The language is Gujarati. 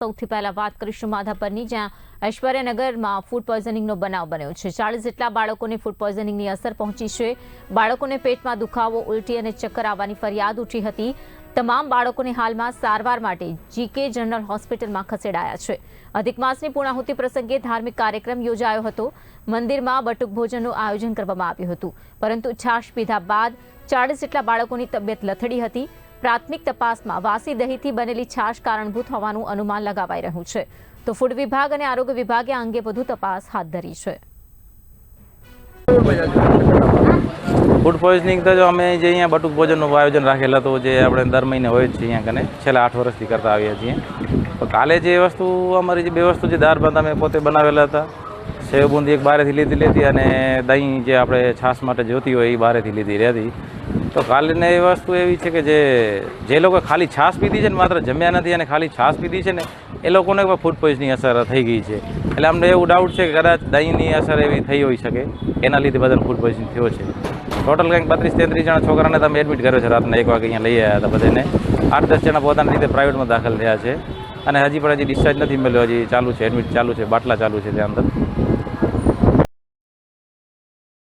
સૌથી પહેલા વાત કરીશું માધાપરની, જ્યાં ઐશ્વર્યનગરમાં ફૂડ પોઈઝનિંગનો બનાવ બન્યો છે। 40 જેટલા બાળકોને ફૂડ પોઈઝનિંગની અસર પહોંચી છે। બાળકોને પેટમાં દુખાવો, ઉલટી અને ચક્કર આવવાની ફરિયાદ ઉઠી હતી। તમામ બાળકોને હાલમાં સારવાર માટે જીકે જનરલ હોસ્પિટલમાં ખસેડાયા છે। અધિક માસની પૂર્ણાહુતિ પ્રસંગે ધાર્મિક કાર્યક્રમ યોજાયો હતો। મંદિરમાં બટુક ભોજનનું આયોજન કરવામાં આવ્યું હતું, પરંતુ છાશ પીધા બાદ 40 જેટલા બાળકોની તબિયત લથડી હતી। પ્રાથમિક તપાસમાં વાસી દહીંથી બનેલી છાશ કારણભૂત હોવાનું અનુમાન લગાવાઈ રહ્યું છે। તો ફૂડ વિભાગ અને આરોગ્ય વિભાગે આ અંગે વધુ તપાસ હાથ ધરી છે। ફૂડ પોઈઝનિંગ તો જો અમે જે અહીંયા બટુક ભોજનનું આયોજન રાખેલા હતું, જે આપણે દર મહિને હોય જ છે અહીંયા કને છેલ્લા 8 વર્ષથી કરતા આવ્યા છીએ। તો કાલે જે વસ્તુ અમારી જે બે વસ્તુ જે દાળ ભાત અમે પોતે બનાવેલા હતા, સેવ બુંદી એક બહારેથી લીધી હતી અને દહીં જે આપણે છાશ માટે જોતી હોય એ બહારેથી લીધી રહેતી। તો કાલને એ વસ્તુ એવી છે કે જે લોકો ખાલી છાશ પીધી છે ને, માત્ર જમ્યા નથી અને ખાલી છાશ પીધી છે ને, એ લોકોને ફૂડ પોઈઝનિંગ અસર થઈ ગઈ છે। એટલે અમને એવું ડાઉટ છે કે કદાચ દહીંની અસર એવી થઈ હોઈ શકે, એના લીધે બધાને ફૂડ પોઈઝનિંગ થયો છે। ટોટલ કંઈક 32-33 જણા છોકરાને તમે એડમિટ કર્યો છે। રાતના 1 વાગે અહીંયા લઈ આવ્યા હતા બધાને। 8-10 જણા પોતાની રીતે પ્રાઇવેટમાં દાખલ થયા છે અને હજી ડિસ્ચાર્જ નથી મળ્યો, હજી ચાલુ છે, એડમિટ ચાલુ છે, બાટલા ચાલુ છે ત્યાં અંદર।